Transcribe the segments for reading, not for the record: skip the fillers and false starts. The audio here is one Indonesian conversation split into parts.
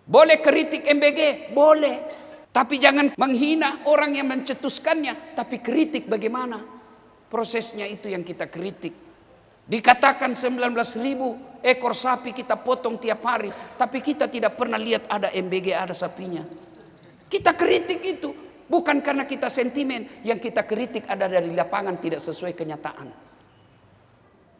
Boleh kritik MBG, boleh. Tapi jangan menghina orang yang mencetuskannya. Tapi kritik bagaimana? Prosesnya itu yang kita kritik. Dikatakan 19.000 ekor sapi kita potong tiap hari. Tapi kita tidak pernah lihat ada MBG, ada sapinya. Kita kritik itu. Bukan karena kita sentimen. Yang kita kritik ada dari lapangan tidak sesuai kenyataan.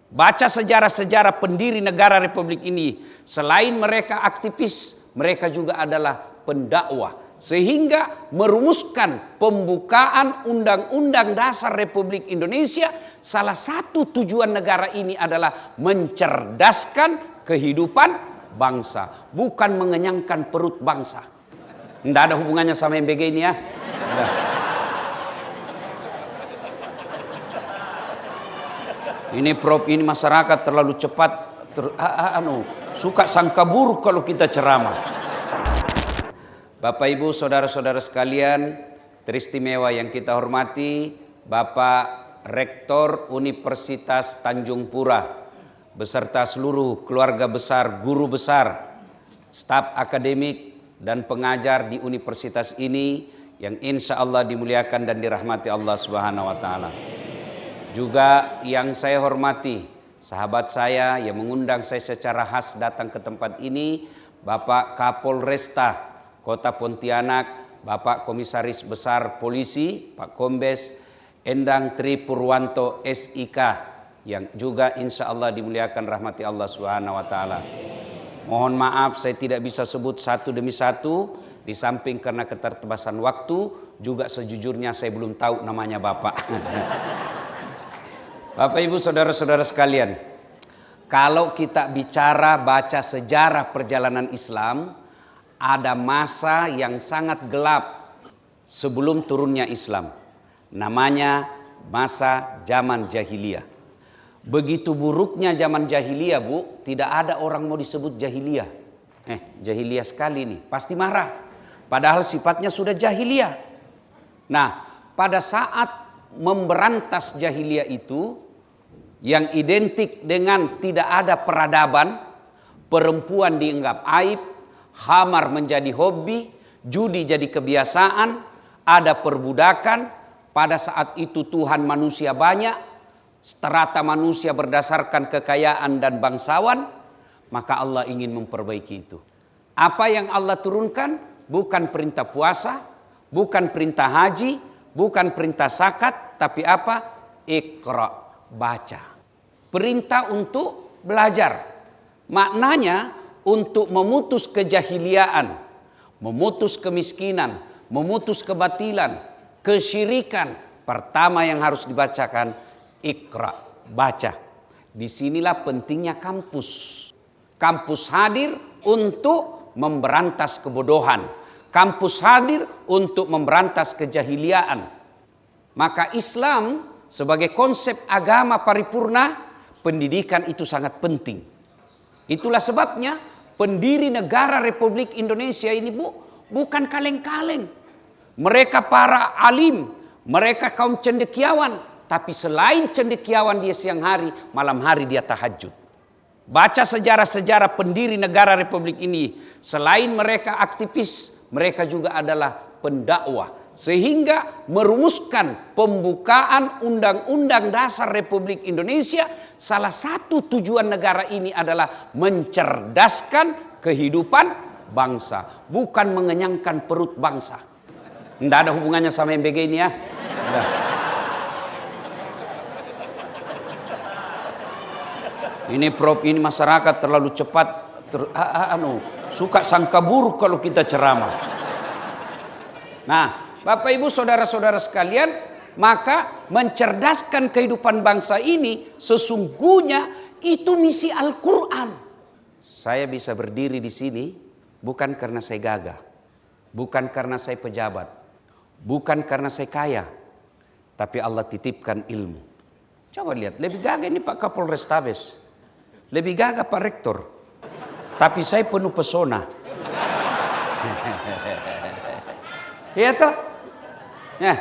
Baca sejarah-sejarah pendiri negara Republik ini. Selain mereka aktivis, mereka juga adalah pendakwah. Sehingga merumuskan pembukaan Undang-Undang Dasar Republik Indonesia. Salah satu tujuan negara ini adalah mencerdaskan kehidupan bangsa. Bukan mengenyangkan perut bangsa. Tidak ada hubungannya sama MBG ini ya. Nah. Ini Prof, ini masyarakat terlalu cepat suka sangka buruk kalau kita ceramah. Bapak Ibu saudara-saudara sekalian, teristimewa yang kita hormati Bapak Rektor Universitas Tanjung Pura beserta seluruh keluarga besar, guru besar, staf akademik dan pengajar di universitas ini yang insya Allah dimuliakan dan dirahmati Allah Subhanahu wa taala. Juga yang saya hormati, sahabat saya yang mengundang saya secara khas datang ke tempat ini, Bapak Kapolresta Kota Pontianak, Bapak Komisaris Besar Polisi, Pak Kombes Endang Tri Purwanto SIK, yang juga insya Allah dimuliakan rahmati Allah Subhanahu wa taala. Mohon maaf saya tidak bisa sebut satu demi satu, di samping karena keterbatasan waktu, juga sejujurnya saya belum tahu namanya Bapak. Bapak Ibu saudara-saudara sekalian, kalau kita bicara baca sejarah perjalanan Islam, ada masa yang sangat gelap sebelum turunnya Islam. Namanya masa zaman jahiliyah. Begitu buruknya zaman jahiliyah, Bu, tidak ada orang mau disebut jahiliyah. Jahiliyah sekali nih, pasti marah. Padahal sifatnya sudah jahiliyah. Nah, pada saat memberantas jahiliyah itu, yang identik dengan tidak ada peradaban, perempuan dianggap aib, khamar menjadi hobi, judi jadi kebiasaan, ada perbudakan. Pada saat itu Tuhan manusia banyak, strata manusia berdasarkan kekayaan dan bangsawan, maka Allah ingin memperbaiki itu. Apa yang Allah turunkan? Bukan perintah puasa, bukan perintah haji, bukan perintah zakat, tapi apa? Iqra, baca. Perintah untuk belajar. Maknanya untuk memutus kejahiliaan, memutus kemiskinan, memutus kebatilan, kesyirikan. Pertama yang harus dibacakan Iqra, baca. Disinilah pentingnya kampus. Kampus hadir untuk memberantas kebodohan. Kampus hadir untuk memberantas kejahiliaan. Maka Islam sebagai konsep agama paripurna, pendidikan itu sangat penting. Itulah sebabnya pendiri negara Republik Indonesia ini, Bu, bukan kaleng-kaleng. Mereka para alim, mereka kaum cendekiawan. Tapi selain cendekiawan dia siang hari, malam hari dia tahajud. Baca sejarah-sejarah pendiri negara Republik ini. Selain mereka aktivis, mereka juga adalah pendakwah. Sehingga merumuskan pembukaan Undang-Undang Dasar Republik Indonesia. Salah satu tujuan negara ini adalah mencerdaskan kehidupan bangsa. Bukan mengenyangkan perut bangsa. Tidak ada hubungannya sama MBG ini ya. Nah. Ini Prof, ini masyarakat terlalu cepat suka sangka buruk kalau kita ceramah. Nah, Bapak Ibu saudara-saudara sekalian, maka mencerdaskan kehidupan bangsa ini sesungguhnya itu misi Al-Qur'an. Saya bisa berdiri di sini bukan karena saya gagah, bukan karena saya pejabat, bukan karena saya kaya, tapi Allah titipkan ilmu. Coba lihat, lebih gagah ini Pak Kapolrestabes. Lebih gagah Pak Rektor. Tapi saya penuh pesona. Iya toh? Nah,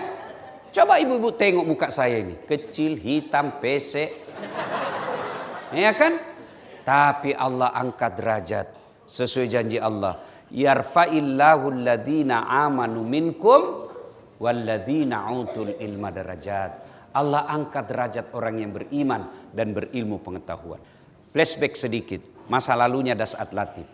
coba ibu-ibu tengok muka saya ini. Kecil, hitam, pesek. Iya kan? Tapi Allah angkat derajat sesuai janji Allah. Yarfa'illahu alladhina amanu minkum walladzina utul ilma darajat. Allah angkat derajat orang yang beriman dan berilmu pengetahuan. Flashback sedikit, masa lalunya Dasat Latif.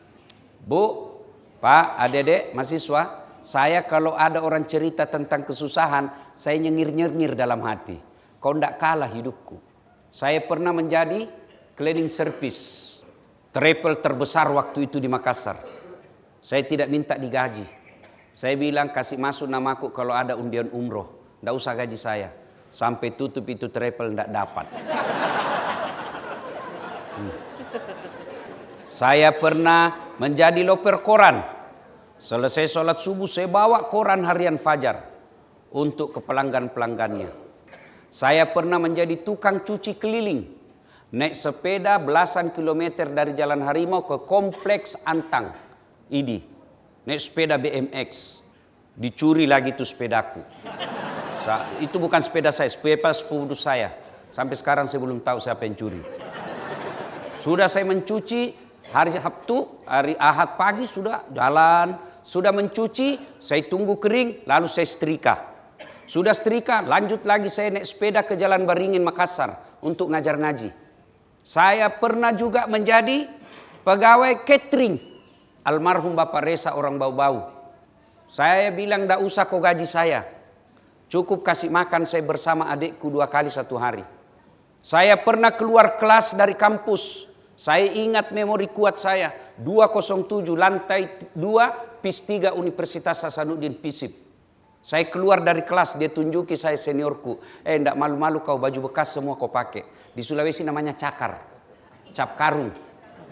Bu, Pak, adik-adik, mahasiswa, saya kalau ada orang cerita tentang kesusahan, saya nyengir-nyengir dalam hati. Kau ndak kalah hidupku. Saya pernah menjadi cleaning service, travel terbesar waktu itu di Makassar. Saya tidak minta digaji. Saya bilang kasih masuk namaku kalau ada undian umroh. Nggak usah gaji saya. Sampai tutup itu travel nggak dapat. Saya pernah menjadi loper koran. Selesai sholat subuh saya bawa koran harian Fajar untuk ke pelanggan-pelanggannya. Saya pernah menjadi tukang cuci keliling. Naik sepeda belasan kilometer dari Jalan Harimau ke Kompleks Antang. Idi, naik sepeda BMX, dicuri lagi tuh sepedaku. Itu bukan sepeda saya, sepeda sepupu saya. Sampai sekarang saya belum tahu siapa yang curi. Sudah saya mencuci hari Sabtu, hari Ahad pagi sudah jalan, sudah mencuci, saya tunggu kering, lalu saya setrika. Sudah setrika, lanjut lagi saya naik sepeda ke Jalan Baringin Makassar untuk ngajar ngaji. Saya pernah juga menjadi pegawai catering. Almarhum Bapak Reza orang bau-bau. Saya bilang tidak usah kau gaji saya. Cukup kasih makan saya bersama adikku 2 kali 1 hari. Saya pernah keluar kelas dari kampus. Saya ingat memori kuat saya. 207 lantai 2 PIS 3 Universitas Hasanuddin Pisip. Saya keluar dari kelas, dia tunjuki saya seniorku. Enggak malu-malu kau baju bekas semua kau pakai. Di Sulawesi namanya cakar. Cap karung.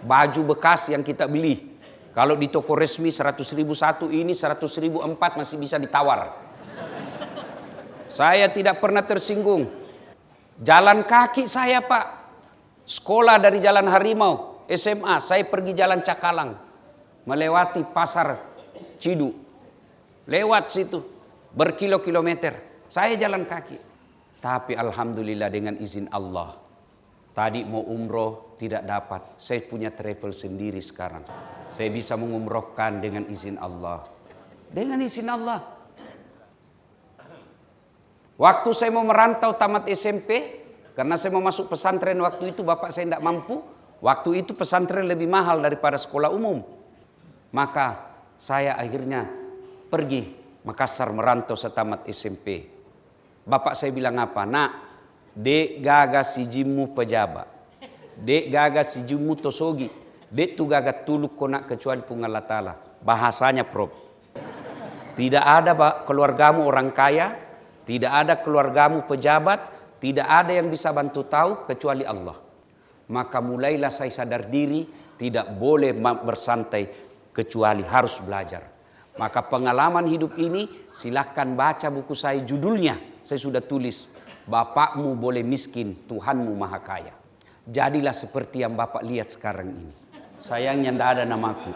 Baju bekas yang kita beli. Kalau di toko resmi 100.000 satu, ini 100.000 4 masih bisa ditawar. Saya tidak pernah tersinggung. Jalan kaki saya Pak. Sekolah dari Jalan Harimau, SMA, saya pergi Jalan Cakalang. Melewati pasar Cidu. Lewat situ, berkilo-kilometer. Saya jalan kaki. Tapi alhamdulillah dengan izin Allah. Tadi mau umroh tidak dapat. Saya punya travel sendiri sekarang. Saya bisa mengumrohkan dengan izin Allah. Dengan izin Allah. Waktu saya mau merantau tamat SMP, karena saya mau masuk pesantren waktu itu bapak saya tidak mampu. Waktu itu pesantren lebih mahal daripada sekolah umum. Maka saya akhirnya pergi Makassar merantau setamat SMP. Bapak saya bilang apa? Nak, dek gagas sijimu pejabat. Dek gagas sijimu tosogi. Dek tu gagat tuluk kona kecuali pun Allah Ta'ala. Bahasanya Prof. Tidak ada keluargamu orang kaya. Tidak ada keluargamu pejabat. Tidak ada yang bisa bantu tahu kecuali Allah. Maka mulailah saya sadar diri. Tidak boleh bersantai kecuali harus belajar. Maka pengalaman hidup ini silakan baca buku saya, judulnya saya sudah tulis. Bapakmu boleh miskin, Tuhanmu maha kaya. Jadilah seperti yang Bapak lihat sekarang ini. Sayangnya tidak ada namaku.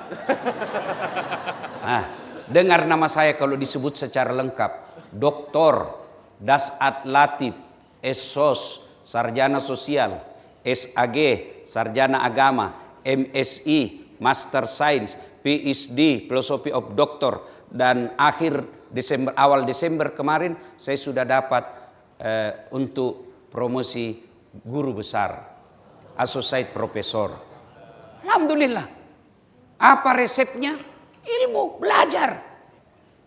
Nah, dengar nama saya kalau disebut secara lengkap. Dr. Dasat Latif, SSOS, Sarjana Sosial, SAG, Sarjana Agama, MSI, Master Science, PhD, Philosophy of Doctor, dan awal Desember kemarin saya sudah dapat untuk promosi guru besar, Associate Professor. Alhamdulillah. Apa resepnya? Ilmu, belajar.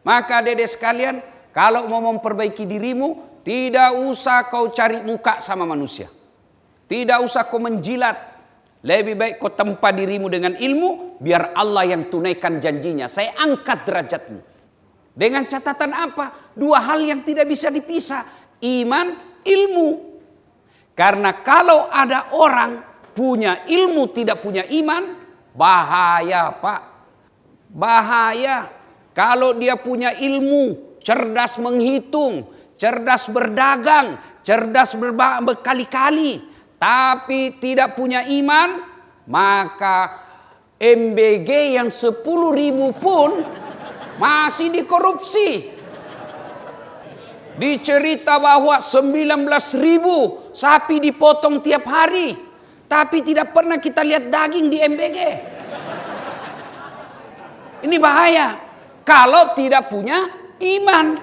Maka adik-adik sekalian, kalau mau memperbaiki dirimu, tidak usah kau cari muka sama manusia. Tidak usah kau menjilat. Lebih baik kau tempa dirimu dengan ilmu, biar Allah yang tunaikan janjinya. Saya angkat derajatmu. Dengan catatan apa? 2 hal yang tidak bisa dipisah. Iman, ilmu. Karena kalau ada orang punya ilmu tidak punya iman, bahaya Pak. Bahaya. Kalau dia punya ilmu, cerdas menghitung, cerdas berdagang, cerdas berkali-kali, tapi tidak punya iman, maka MBG yang 10.000 pun masih dikorupsi. Dicerita bahwa 19.000 sapi dipotong tiap hari. Tapi tidak pernah kita lihat daging di MBG. Ini bahaya. Kalau tidak punya iman.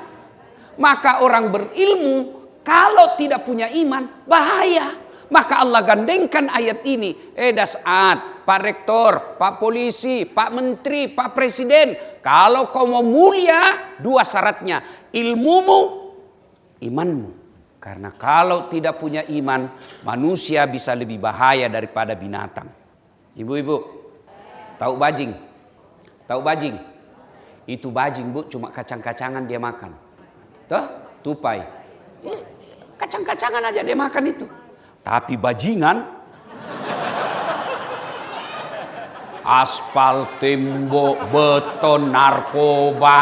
Maka orang berilmu kalau tidak punya iman bahaya. Maka Allah gandengkan ayat ini. Das'ad, Pak Rektor, Pak Polisi, Pak Menteri, Pak Presiden. Kalau kau mau mulia, dua syaratnya. Ilmumu, imanmu. Karena kalau tidak punya iman, manusia bisa lebih bahaya daripada binatang. Ibu-ibu, tahu bajing? Tahu bajing? Itu bajing, Bu, cuma kacang-kacangan dia makan. Tuh, tupai. Kacang-kacangan aja dia makan itu. Tapi bajingan, aspal, tembok, beton, narkoba,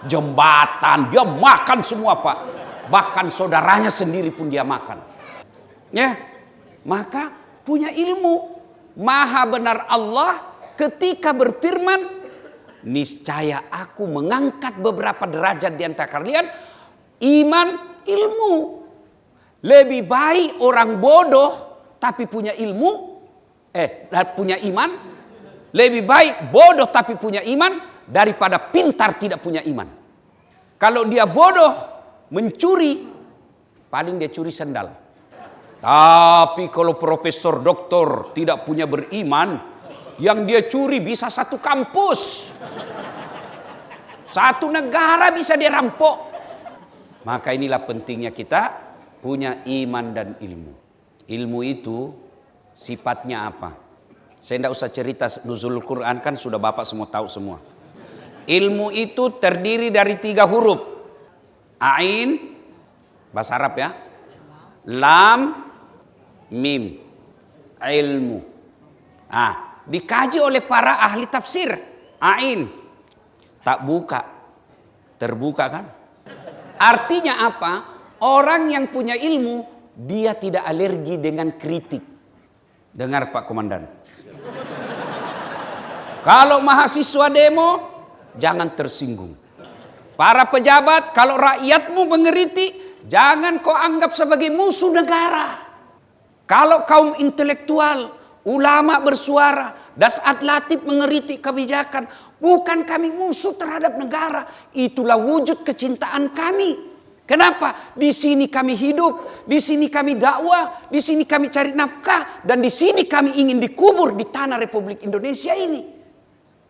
jembatan, dia makan semua, Pak. Bahkan saudaranya sendiri pun dia makan. Ya, maka punya ilmu. Maha benar Allah ketika berfirman, niscaya aku mengangkat beberapa derajat di antara kalian, iman, ilmu. Lebih baik orang bodoh tapi punya ilmu, punya iman. Lebih baik bodoh tapi punya iman daripada pintar tidak punya iman. Kalau dia bodoh mencuri, paling dia curi sendal. Tapi kalau profesor doktor tidak punya beriman, yang dia curi bisa satu kampus, satu negara bisa dia rampok. Maka inilah pentingnya kita punya iman dan ilmu. Ilmu itu sifatnya apa? Saya tidak usah cerita nuzul Quran, kan sudah Bapak semua tahu semua. Ilmu itu terdiri dari 3 huruf. Ain, bahasa Arab ya. Lam, mim. Ilmu. Dikaji oleh para ahli tafsir. Ain, tak buka, terbuka kan? Artinya apa? Orang yang punya ilmu, dia tidak alergi dengan kritik. Dengar Pak Komandan. Kalau mahasiswa demo, jangan tersinggung. Para pejabat, kalau rakyatmu mengeritik, jangan kau anggap sebagai musuh negara. Kalau kaum intelektual, ulama bersuara, Das'ad Latif mengeritik kebijakan, bukan kami musuh terhadap negara. Itulah wujud kecintaan kami. Kenapa? Di sini kami hidup, di sini kami dakwah, di sini kami cari nafkah, dan di sini kami ingin dikubur di tanah Republik Indonesia ini.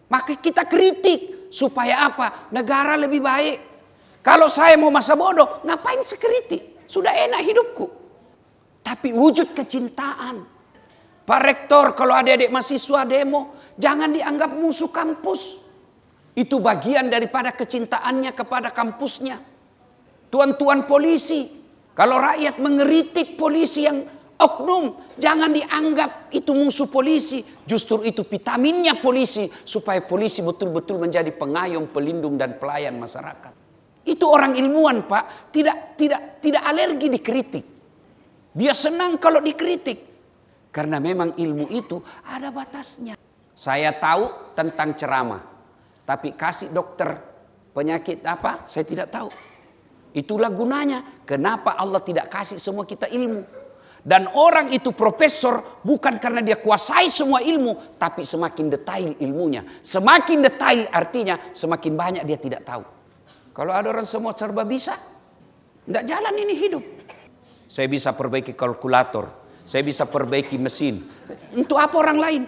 Maka kita kritik supaya apa? Negara lebih baik. Kalau saya mau masa bodoh, ngapain sekritik? Sudah enak hidupku. Tapi wujud kecintaan. Pak Rektor, kalau adik-adik mahasiswa demo, jangan dianggap musuh kampus. Itu bagian daripada kecintaannya kepada kampusnya. Tuan-tuan polisi, kalau rakyat mengeritik polisi yang oknum, jangan dianggap itu musuh polisi. Justru itu vitaminnya polisi, supaya polisi betul-betul menjadi pengayom, pelindung dan pelayan masyarakat. Itu orang ilmuwan, Pak, tidak alergi dikritik. Dia senang kalau dikritik, karena memang ilmu itu ada batasnya. Saya tahu tentang ceramah, tapi kasih dokter penyakit apa, saya tidak tahu. Itulah gunanya. Kenapa Allah tidak kasih semua kita ilmu? Dan orang itu profesor bukan karena dia kuasai semua ilmu, tapi semakin detail ilmunya. Semakin detail artinya semakin banyak dia tidak tahu. Kalau ada orang semua serba bisa, tidak jalan ini hidup. Saya bisa perbaiki kalkulator, saya bisa perbaiki mesin. Untuk apa orang lain?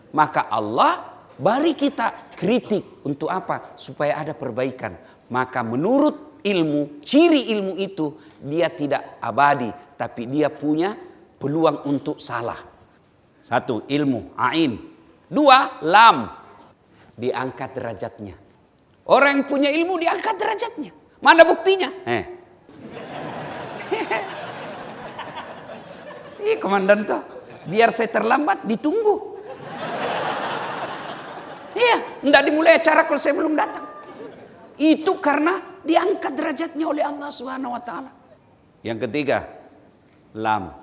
Maka Allah beri kita kritik. Untuk apa? Supaya ada perbaikan. Maka menurut ilmu, ciri ilmu itu dia tidak abadi, tapi dia punya peluang untuk salah. 1, ilmu, ain. 2, lam, diangkat derajatnya. Orang yang punya ilmu diangkat derajatnya. Mana buktinya? Komandan tuh, biar saya terlambat ditunggu. Iya, enggak dimulai acara kalau saya belum datang. Itu karena diangkat derajatnya oleh Allah Subhanahu wa taala. Yang ketiga, lam,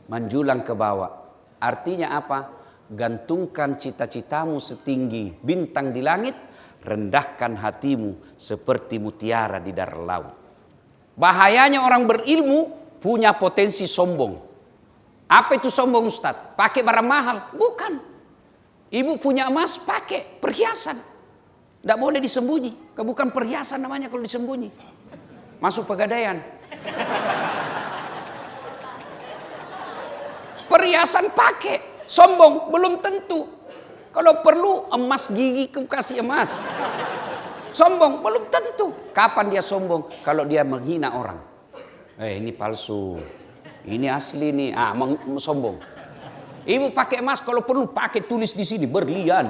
menjulang ke bawah. Artinya apa? Gantungkan cita-citamu setinggi bintang di langit, rendahkan hatimu seperti mutiara di darat laut. Bahayanya orang berilmu punya potensi sombong. Apa itu sombong, Ustaz? Pakai barang mahal? Bukan. Ibu punya emas, pakai perhiasan. Tidak boleh disembunyi. Bukan perhiasan namanya kalau disembunyi. Masuk pegadaian. Perhiasan pakai, sombong belum tentu. Kalau perlu emas gigi kasih emas. Sombong belum tentu. Kapan dia sombong? Kalau dia menghina orang. Ini palsu. Ini asli nih. Sombong. Ibu pakai emas kalau perlu pakai tulis di sini berlian.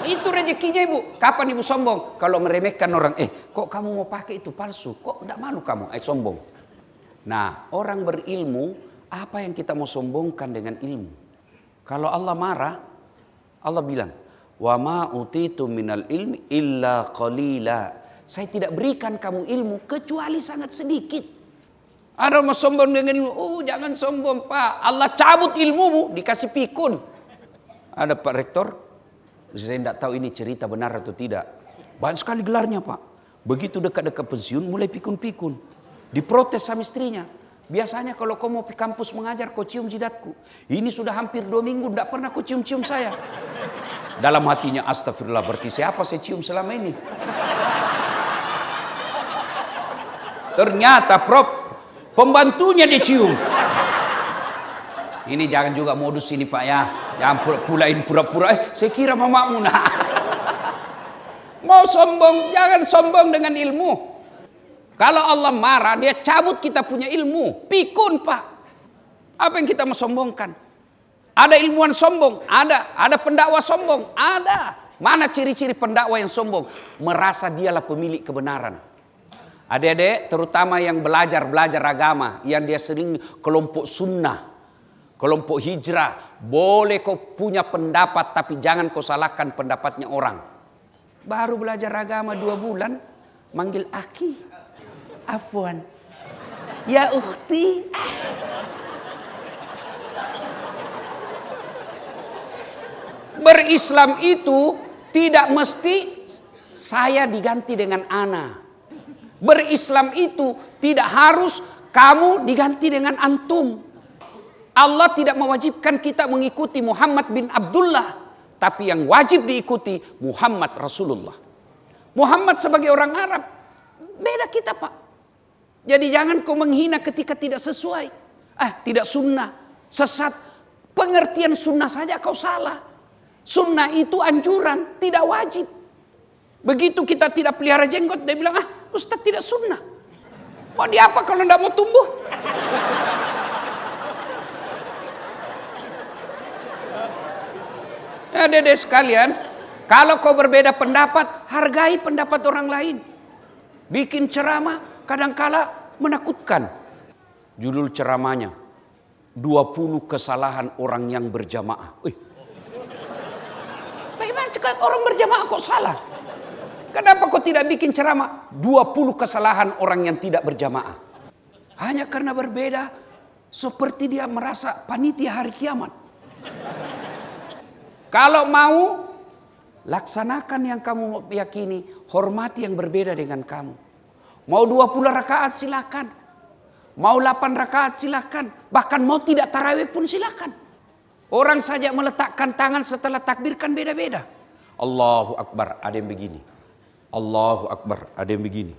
Itu rezekinya ibu. Kapan ibu sombong? Kalau meremehkan orang. Kok kamu mau pakai itu palsu? Kok tidak malu kamu? Sombong. Nah, orang berilmu, apa yang kita mau sombongkan dengan ilmu? Kalau Allah marah, Allah bilang, wa ma utitu minal ilmi illa qalila. Saya tidak berikan kamu ilmu kecuali sangat sedikit. Ada mau sombong dengan ilmu? Jangan sombong Pak. Allah cabut ilmumu, dikasih pikun. Ada Pak Rektor, saya tidak tahu ini cerita benar atau tidak. Banyak sekali gelarnya Pak. Begitu dekat-dekat pensiun mulai pikun-pikun. Diprotes sama istrinya. Biasanya kalau kau mau ke kampus mengajar kau cium jidatku. Ini sudah hampir 2 minggu tidak pernah kau cium-cium saya. Dalam hatinya astagfirullah, berarti siapa saya cium selama ini? Ternyata Prof, pembantunya dicium. Ini jangan juga modus ini Pak ya. Jangan pura-pura. Saya kira mamamu nak. Mau sombong, jangan sombong dengan ilmu. Kalau Allah marah, dia cabut kita punya ilmu. Pikun Pak. Apa yang kita mau sombongkan? Ada ilmuwan sombong? Ada pendakwa sombong? Ada. Mana ciri-ciri pendakwa yang sombong? Merasa dialah pemilik kebenaran. Adik-adik, terutama yang belajar agama, yang dia sering kelompok sunnah, kelompok hijrah, boleh kau punya pendapat tapi jangan kau salahkan pendapatnya orang. Baru belajar agama 2 bulan, manggil aki, afwan, ya ukhti. Berislam itu tidak mesti saya diganti dengan ana. Berislam itu tidak harus kamu diganti dengan antum. Allah tidak mewajibkan kita mengikuti Muhammad bin Abdullah, tapi yang wajib diikuti Muhammad Rasulullah. Muhammad sebagai orang Arab, beda kita Pak. Jadi jangan kau menghina ketika tidak sesuai. Tidak sunnah, sesat. Pengertian sunnah saja kau salah. Sunnah itu anjuran, tidak wajib. Begitu kita tidak pelihara jenggot, dia bilang, Ustaz tidak sunnah. Mau diapa kalau tidak mau tumbuh? Ya dedek sekalian, kalau kau berbeda pendapat, hargai pendapat orang lain. Bikin ceramah, kadangkala menakutkan. Judul ceramahnya, 20 kesalahan orang yang berjamaah. Bagaimana orang berjamaah kok salah? Kenapa kau tidak bikin ceramah 20 kesalahan orang yang tidak berjamaah? Hanya karena berbeda, seperti dia merasa panitia hari kiamat. Kalau mau, laksanakan yang kamu yakini, hormati yang berbeda dengan kamu. Mau 20 rakaat silakan. Mau 8 rakaat silakan. Bahkan mau tidak tarawih pun silakan. Orang saja meletakkan tangan setelah takbir kan beda-beda. Allahu Akbar, ada yang begini. Allahu Akbar, ada yang begini.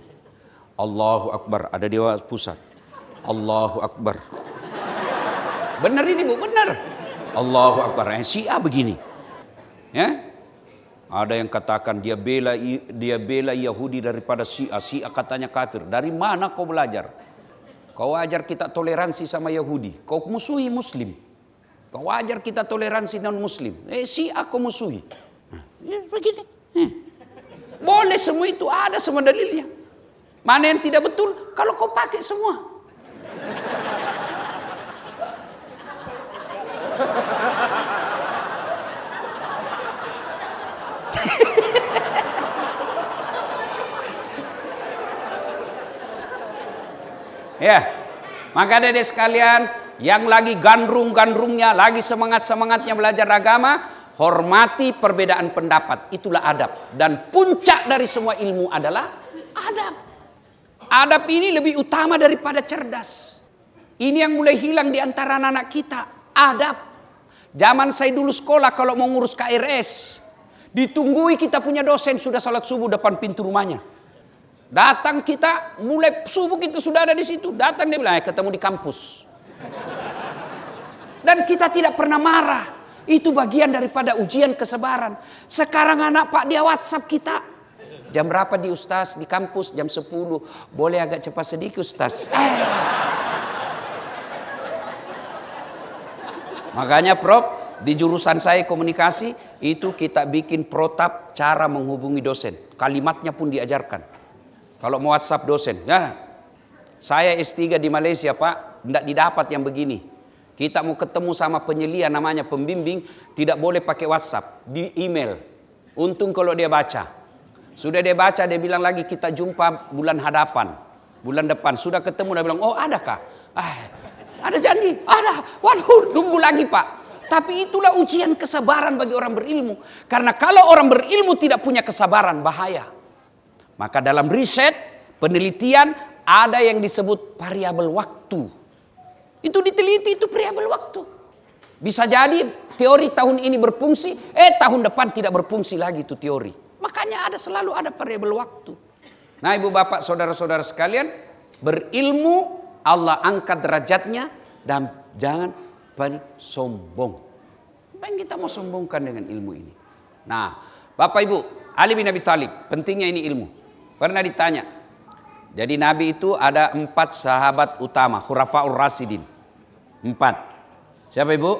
Allahu Akbar, ada Dewa Pusat. Allahu Akbar. Benar ini Bu, benar. Allahu Akbar, Syiah begini. Ya? Ada yang katakan dia bela Yahudi daripada Syiah. Syiah katanya kafir. Dari mana kau belajar? Kau ajar kita toleransi sama Yahudi. Kau musuhi Muslim. Kau ajar kita toleransi non Muslim. Syiah kau musuhi. Begini. Boleh semua itu, ada semua dalilnya. Mana yang tidak betul? Kalau kau pakai semua. Ya, maka dedek sekalian, yang lagi gandrung-gandrungnya, lagi semangat-semangatnya belajar agama, hormati perbedaan pendapat. Itulah adab. Dan puncak dari semua ilmu adalah adab. Adab ini lebih utama daripada cerdas. Ini yang mulai hilang di antara anak-anak kita. Adab. Zaman saya dulu sekolah kalau mau ngurus KRS, Ditunggui kita punya dosen sudah salat subuh depan pintu rumahnya. Datang kita, mulai subuh kita sudah ada di situ. Datang dia bilang, ketemu di kampus. Dan kita tidak pernah marah. Itu bagian daripada ujian kesabaran. Sekarang anak Pak dia WhatsApp kita. Jam berapa di Ustaz? Di kampus jam 10. Boleh agak cepat sedikit Ustaz. Makanya Prof, di jurusan saya komunikasi, itu kita bikin protap cara menghubungi dosen. Kalimatnya pun diajarkan. Kalau mau WhatsApp dosen, ya, saya S3 di Malaysia Pak, tidak didapat yang begini. Kita mau ketemu sama penyelia namanya pembimbing, tidak boleh pakai WhatsApp, di email. Untung kalau dia baca. Sudah dia baca, dia bilang lagi kita jumpa bulan hadapan. Bulan depan, sudah ketemu, dia bilang, oh adakah? Ada janji? Ada. Waduh, tunggu lagi Pak. Tapi itulah ujian kesabaran bagi orang berilmu. Karena kalau orang berilmu tidak punya kesabaran, bahaya. Maka dalam riset, penelitian, ada yang disebut variabel waktu. Itu diteliti, itu variabel waktu. Bisa jadi teori tahun ini berfungsi, tahun depan tidak berfungsi lagi itu teori. Makanya selalu ada variabel waktu. Nah ibu bapak saudara-saudara sekalian, berilmu Allah angkat derajatnya dan jangan sombong. Apa yang kita mau sombongkan dengan ilmu ini? Nah, Bapak Ibu, Ali bin Abi Thalib, pentingnya ini ilmu. Pernah ditanya. Jadi Nabi itu ada 4 sahabat utama, Khurafaur Rasyidin. 4. Siapa Ibu?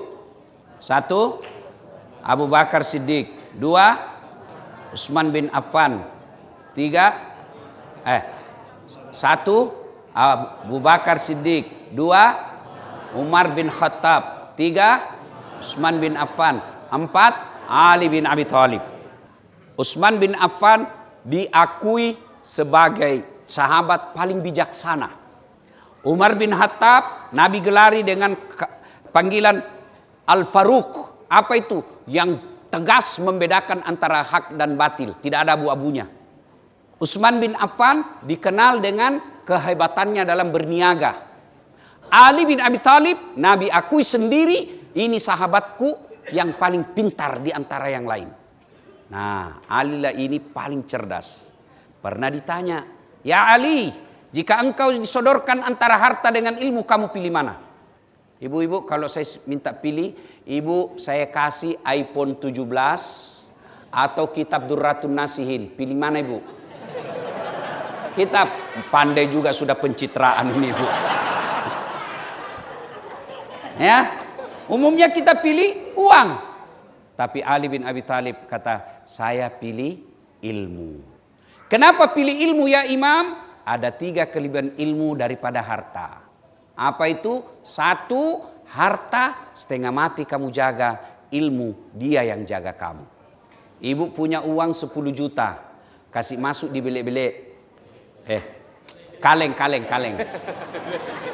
1, Abu Bakar Siddiq. 2, Utsman bin Affan. 1, Abu Bakar Siddiq. 2, Umar bin Khattab. 3, Utsman bin Affan. 4, Ali bin Abi Thalib. Utsman bin Affan diakui sebagai sahabat paling bijaksana. Umar bin Khattab Nabi gelari dengan panggilan Al-Faruq. Apa itu? Yang tegas membedakan antara hak dan batil. Tidak ada abu-abunya. Utsman bin Affan dikenal dengan kehebatannya dalam berniaga. Ali bin Abi Thalib, Nabi akui sendiri, ini sahabatku yang paling pintar di antara yang lain. Nah, Ali lah ini paling cerdas. Pernah ditanya, ya Ali, jika engkau disodorkan antara harta dengan ilmu, kamu pilih mana? Ibu-ibu, kalau saya minta pilih, ibu saya kasih iPhone 17 atau kitab Durratun Nasihin. Pilih mana ibu? Kitab. Pandai juga sudah pencitraan ini ibu. Ya, umumnya kita pilih uang. Tapi Ali bin Abi Thalib kata, saya pilih ilmu. Kenapa pilih ilmu ya Imam? Ada 3 kelebihan ilmu daripada harta. Apa itu? 1, harta setengah mati kamu jaga, ilmu dia yang jaga kamu. Ibu punya uang 10 juta, kasih masuk di bilik-bilik. Kaleng.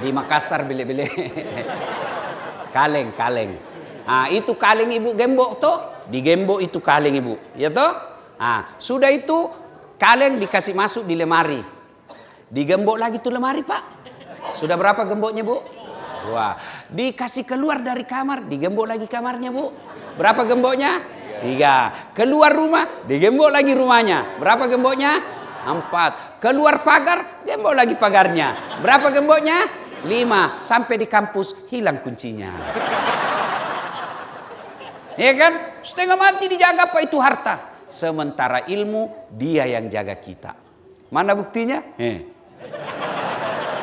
Di Makassar bilik-bilik. Kaleng. Ah, itu kaleng ibu gembok toh, di gembok itu kaleng ibu, ya toh? Ah, sudah itu kaleng dikasih masuk di lemari. Digembok lagi tuh lemari, Pak. Sudah berapa gemboknya, Bu? Wah, dikasih keluar dari kamar, digembok lagi kamarnya, Bu. Berapa gemboknya? 3. Keluar rumah, digembok lagi rumahnya. Berapa gemboknya? 4. Keluar pagar, gembok lagi pagarnya. Berapa gemboknya? 5. Sampai di kampus hilang kuncinya. Ya kan? Setengah mati dijaga apa itu harta. Sementara ilmu dia yang jaga kita. Mana buktinya?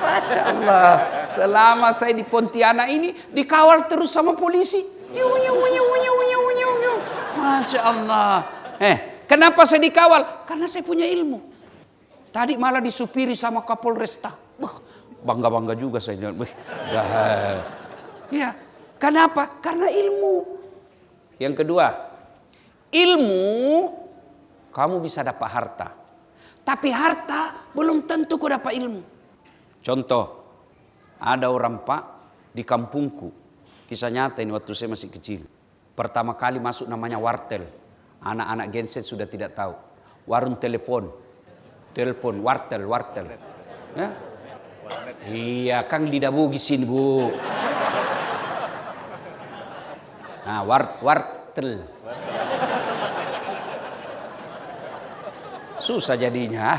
Masya Allah. Selama saya di Pontianak ini dikawal terus sama polisi. Masya Allah. Kenapa saya dikawal? Karena saya punya ilmu. Tadi malah disupiri sama Kapolresta. Bangga-bangga juga saya. Ya, kenapa? Karena ilmu. Yang kedua, ilmu kamu bisa dapat harta. Tapi harta belum tentu kau dapat ilmu. Contoh, ada orang Pak di kampungku. Kisah nyata ini waktu saya masih kecil. Pertama kali masuk namanya wartel. Anak-anak genset sudah tidak tahu. Warung telepon, wartel. Ya? Iya, Kang lidah bugisin Bu. Nah, wartel. Susah jadinya.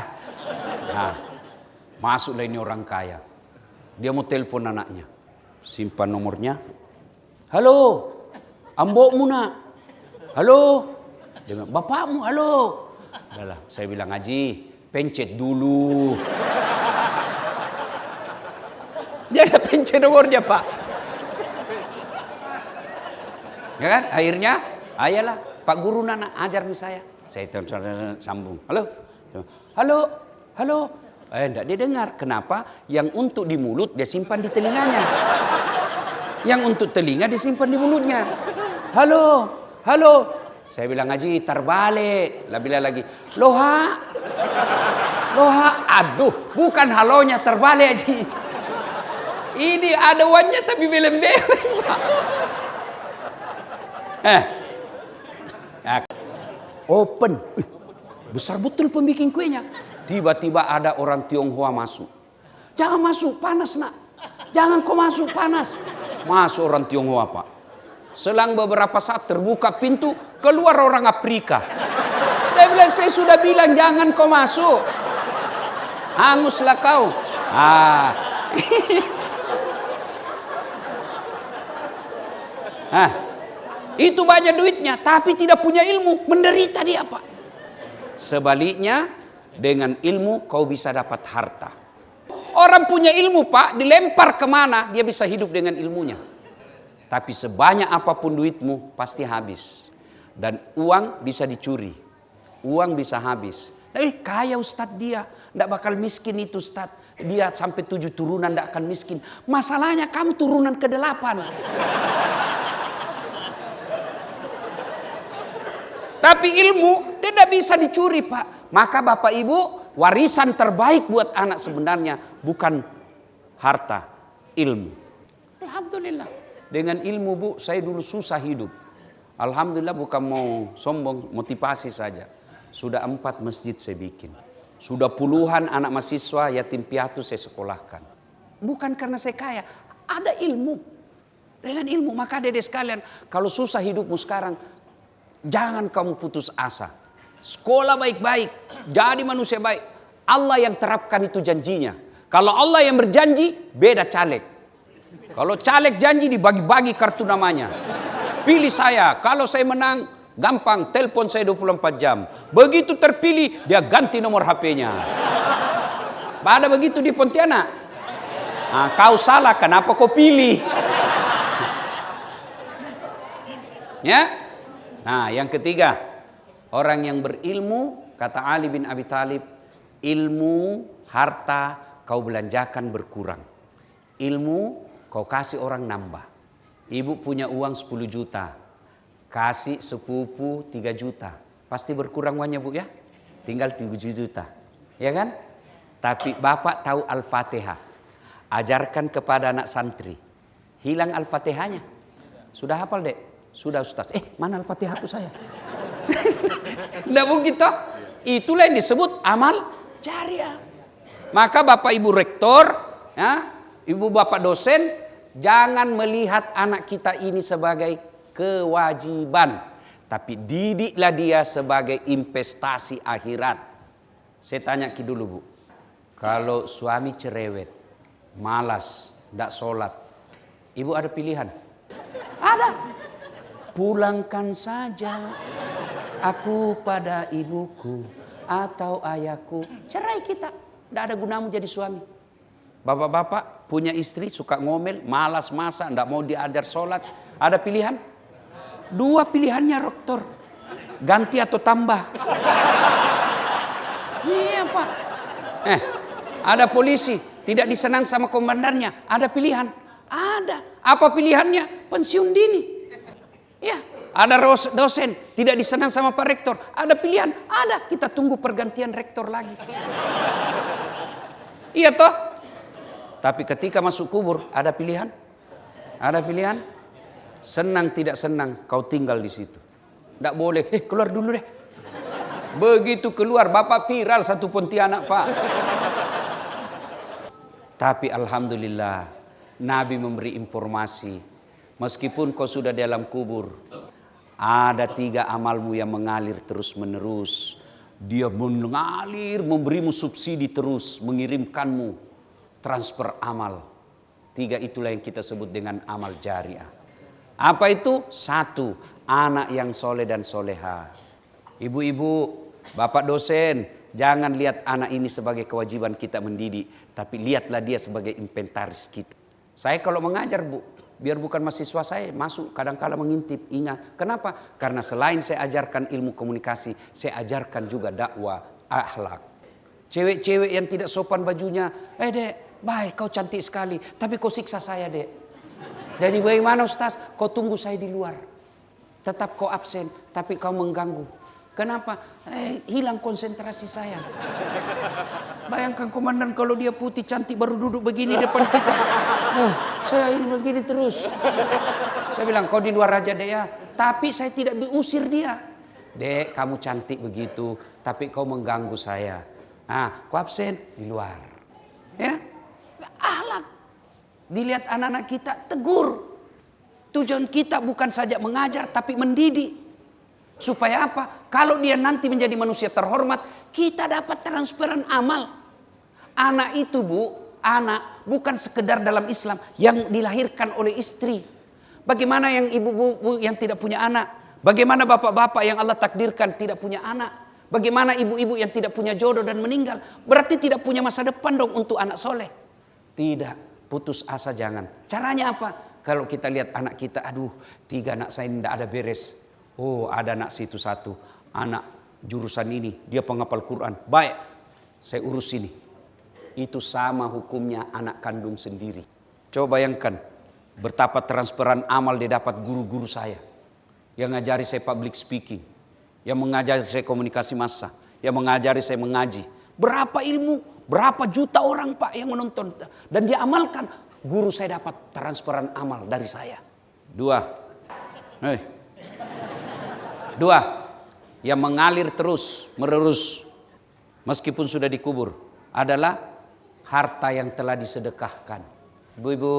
Nah, masuklah ini orang kaya. Dia mau telepon anaknya. Simpan nomornya. Halo, ambokmu nak. Halo. Dia bilang, bapakmu, halo. Udahlah, saya bilang, Haji, pencet dulu. Dia ada pencet nomornya, Pak. Ya kan, akhirnya, ayolah, Pak Guru Nana ajar saya. Saya sambung. Halo. Halo. Halo. Enggak dia dengar. Kenapa? Yang untuk di mulut dia simpan di telinganya. Yang untuk telinga dia simpan di mulutnya. Halo. Halo. Saya bilang, Haji, terbalik. Lah bilang lagi, loha. Loha. Aduh, bukan halonya terbalik, Haji. Ini ada wannya tapi belem-belem. Open. Besar betul pembikin kuenya. Tiba-tiba ada orang Tionghoa masuk. Jangan masuk, panas nak. Jangan kau masuk, panas. Masuk orang Tionghoa, Pak. Selang beberapa saat terbuka pintu, keluar orang Afrika. Dia bilang, saya sudah bilang jangan kau masuk. Hanguslah kau. Itu banyak duitnya, tapi tidak punya ilmu, menderita dia, Pak. Sebaliknya, dengan ilmu kau bisa dapat harta. Orang punya ilmu, Pak, dilempar kemana, dia bisa hidup dengan ilmunya. Tapi sebanyak apapun duitmu, pasti habis. Dan uang bisa dicuri. Uang bisa habis. Tapi kaya Ustadz dia, tidak bakal miskin itu Ustadz. Dia sampai 7 turunan tidak akan miskin. Masalahnya kamu turunan ke-8. Tapi ilmu dia tidak bisa dicuri, Pak. Maka Bapak Ibu, warisan terbaik buat anak sebenarnya bukan harta, ilmu. Alhamdulillah. Dengan ilmu, Bu, saya dulu susah hidup. Alhamdulillah, bukan mau sombong, motivasi saja. Sudah 4 masjid saya bikin. Sudah puluhan anak mahasiswa yatim piatu saya sekolahkan. Bukan karena saya kaya, ada ilmu. Dengan ilmu, maka adik-adik sekalian, kalau susah hidupmu sekarang, jangan kamu putus asa. Sekolah baik-baik, jadi manusia baik. Allah yang terapkan itu janjinya. Kalau Allah yang berjanji, beda caleg. Kalau caleg janji dibagi-bagi kartu namanya. Pilih saya, kalau saya menang, gampang, telepon saya 24 jam. Begitu terpilih, dia ganti nomor HP-nya. Ada begitu di Pontianak? Kau salah, kenapa kau pilih? Ya? Nah, yang ketiga, orang yang berilmu, kata Ali bin Abi Thalib, ilmu, harta kau belanjakan berkurang. Ilmu kau kasih orang nambah. Ibu punya uang 10 juta, kasih sepupu 3 juta. Pasti berkurang uangnya, Bu, ya? Tinggal 7 juta. Ya kan? Tapi Bapak tahu Al-Fatihah. Ajarkan kepada anak santri. Hilang Al-Fatihahnya. Sudah hafal, Dek? Sudah, Ustaz. Mana Al-Fatihahku saya? Tidak mungkin toh. Itulah yang disebut amal jariah. Maka Bapak Ibu rektor, ya, Ibu Bapak dosen, jangan melihat anak kita ini sebagai kewajiban, tapi didiklah dia sebagai investasi akhirat. Saya tanya dulu, Bu, kalau suami cerewet, malas, tidak sholat, ibu ada pilihan? Ada. Pulangkan saja aku pada ibuku atau ayahku. Cerai kita. Tidak ada gunamu jadi suami. Bapak-bapak punya istri suka ngomel, malas masak, tidak mau diajar sholat. Ada pilihan? 2 pilihannya, rektor. Ganti atau tambah. Iya, Pak. Ada polisi tidak disenang sama komandannya. Ada pilihan? Ada. Apa pilihannya? Pensiun dini. Ya, ada dosen tidak disenang sama Pak Rektor. Ada pilihan? Ada. Kita tunggu pergantian rektor lagi. Iya toh? Tapi ketika masuk kubur ada pilihan? Ada pilihan? Senang tidak senang kau tinggal di situ. Tidak boleh. Keluar dulu deh. Begitu keluar Bapak viral satu Pontianak, Pak. Tapi alhamdulillah Nabi memberi informasi. Meskipun kau sudah dalam kubur, ada 3 amalmu yang mengalir terus menerus. Dia mengalir, memberimu subsidi terus, mengirimkanmu transfer amal. 3 itulah yang kita sebut dengan amal jariah. Apa itu? 1, anak yang soleh dan soleha. Ibu-ibu, bapak dosen, jangan lihat anak ini sebagai kewajiban kita mendidik, tapi lihatlah dia sebagai inventaris kita. Saya kalau mengajar, Bu, biar bukan mahasiswa saya masuk kadang-kala mengintip. Ingat, kenapa? Karena selain saya ajarkan ilmu komunikasi, saya ajarkan juga dakwah akhlak. Cewek-cewek yang tidak sopan bajunya, Dek, baik kau cantik sekali, tapi kau siksa saya, Dek. Jadi bagaimana Ustaz? Kau tunggu saya di luar. Tetap kau absen, tapi kau mengganggu. Kenapa? Hilang konsentrasi saya. Bayangkan komandan kalau dia putih cantik baru duduk begini depan kita. Saya ini begini terus. Saya bilang kau di luar aja, Dek, ya. Tapi saya tidak diusir dia. Dek, kamu cantik begitu, tapi kau mengganggu saya. Kau absen di luar. Ya, akhlak. Dilihat anak-anak kita, tegur. Tujuan kita bukan saja mengajar, tapi mendidik. Supaya apa? Kalau dia nanti menjadi manusia terhormat, kita dapat transferan amal. Anak itu, Bu, anak bukan sekedar dalam Islam yang dilahirkan oleh istri. Bagaimana yang ibu-ibu yang tidak punya anak? Bagaimana bapak-bapak yang Allah takdirkan tidak punya anak? Bagaimana ibu-ibu yang tidak punya jodoh dan meninggal? Berarti tidak punya masa depan dong untuk anak soleh. Tidak. Putus asa jangan. Caranya apa? Kalau kita lihat anak kita, 3 anak saya tidak ada beres. Oh, ada anak situ 1. Anak jurusan ini, dia penghafal Quran. Baik, saya urus ini. Itu sama hukumnya anak kandung sendiri. Coba bayangkan, betapa transferan amal dia dapat guru-guru saya. Yang ngajari saya public speaking. Yang mengajari saya komunikasi massa. Yang mengajari saya mengaji. Berapa ilmu, berapa juta orang Pak yang menonton. Dan dia amalkan. Guru saya dapat transferan amal dari saya. 2. Yang mengalir terus, menerus. Meskipun sudah dikubur. Adalah harta yang telah disedekahkan. Ibu-ibu.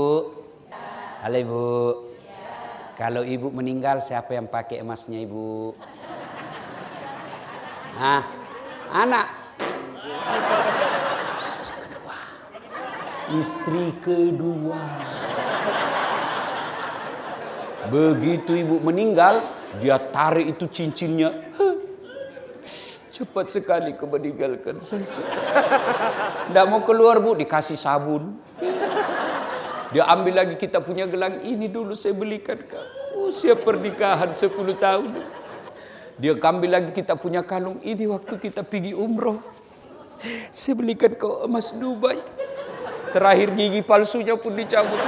Halo Ibu. Kalau Ibu meninggal siapa yang pakai emasnya Ibu? Anak. Istri kedua. Begitu Ibu meninggal, dia tarik itu cincinnya. Cepat sekali kau meninggalkan saya. Tidak mau keluar Bu, dikasih sabun. Dia ambil lagi, kita punya gelang ini dulu saya belikan kau. Usia pernikahan 10 tahun. Dia ambil lagi, kita punya kalung ini waktu kita pergi umroh. Saya belikan kau emas Dubai. Terakhir gigi palsunya pun dicabut.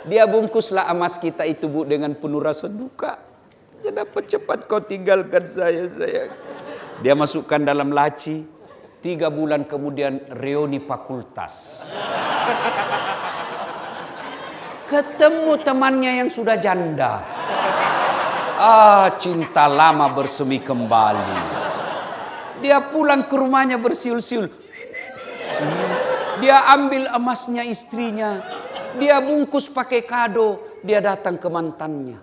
Dia bungkuslah emas kita itu Bu dengan penuh rasa duka. Kenapa cepat kau tinggalkan saya sayang? Dia masukkan dalam laci. 3 bulan kemudian reuni fakultas. Ketemu temannya yang sudah janda. Cinta lama bersemi kembali. Dia pulang ke rumahnya bersiul-siul. Dia ambil emasnya istrinya. Dia bungkus pakai kado. Dia datang ke mantannya.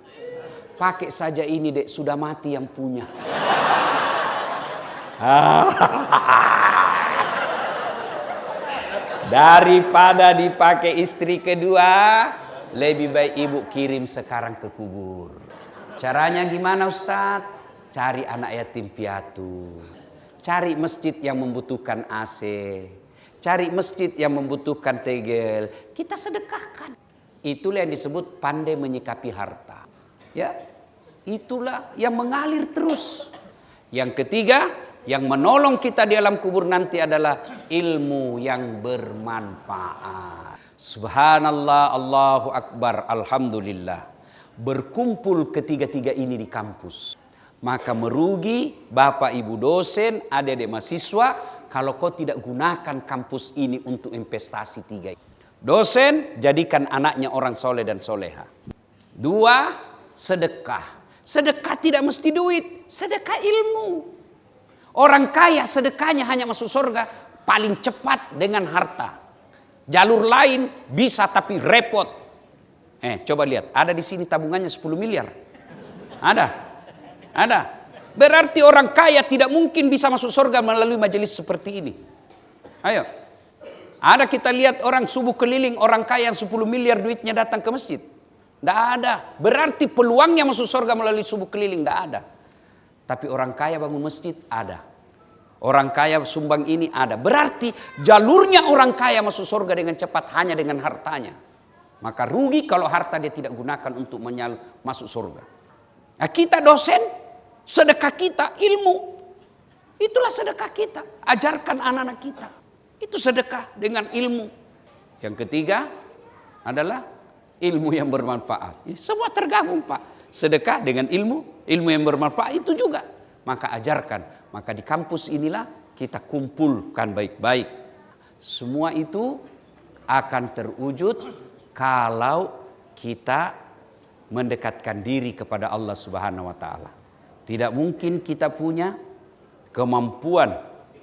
Pakai saja ini Dek, sudah mati yang punya. Daripada dipakai istri kedua, lebih baik Ibu kirim sekarang ke kubur. Caranya gimana Ustadz? Cari anak yatim piatu. Cari masjid yang membutuhkan AC. Cari masjid yang membutuhkan tegel. Kita sedekahkan. Itulah yang disebut pandai menyikapi harta. Ya, itulah yang mengalir terus. Yang ketiga, yang menolong kita di alam kubur nanti adalah ilmu yang bermanfaat. Subhanallah, Allahu Akbar, Alhamdulillah. Berkumpul ketiga-tiga ini di kampus. Maka merugi Bapak Ibu dosen, adik-adik mahasiswa, kalau kau tidak gunakan kampus ini untuk investasi 3. Dosen, jadikan anaknya orang soleh dan soleha. 2, sedekah. Sedekah tidak mesti duit, sedekah ilmu. Orang kaya sedekahnya hanya masuk surga paling cepat dengan harta. Jalur lain bisa tapi repot. Coba lihat, ada di sini tabungannya 10 miliar. Ada. Berarti orang kaya tidak mungkin bisa masuk surga melalui majelis seperti ini. Ayo. Ada kita lihat orang subuh keliling, orang kaya yang 10 miliar duitnya datang ke masjid. Tidak ada. Berarti peluangnya masuk surga melalui subuh keliling, tidak ada. Tapi orang kaya bangun masjid, ada. Orang kaya sumbang ini ada. Berarti jalurnya orang kaya masuk surga dengan cepat hanya dengan hartanya. Maka rugi kalau harta dia tidak gunakan untuk masuk surga. Nah, kita dosen, sedekah kita ilmu. Itulah sedekah kita. Ajarkan anak-anak kita. Itu sedekah dengan ilmu. Yang ketiga adalah ilmu yang bermanfaat. Semua tergabung, Pak. Sedekah dengan ilmu, ilmu yang bermanfaat itu juga. Maka ajarkan. Maka di kampus inilah kita kumpulkan baik-baik. Semua itu akan terwujud kalau kita mendekatkan diri kepada Allah Subhanahu wa taala. Tidak mungkin kita punya kemampuan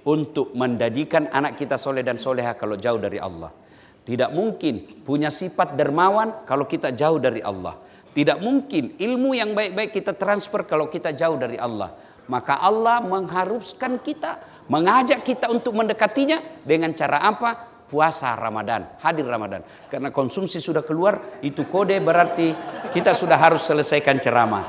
untuk menjadikan anak kita soleh dan soleha kalau jauh dari Allah. Tidak mungkin punya sifat dermawan kalau kita jauh dari Allah. Tidak mungkin ilmu yang baik-baik kita transfer kalau kita jauh dari Allah. Maka Allah mengharuskan kita, mengajak kita untuk mendekatinya dengan cara apa? Puasa Ramadan, hadir Ramadan. Karena konsumsi sudah keluar, itu kode berarti kita sudah harus selesaikan ceramah.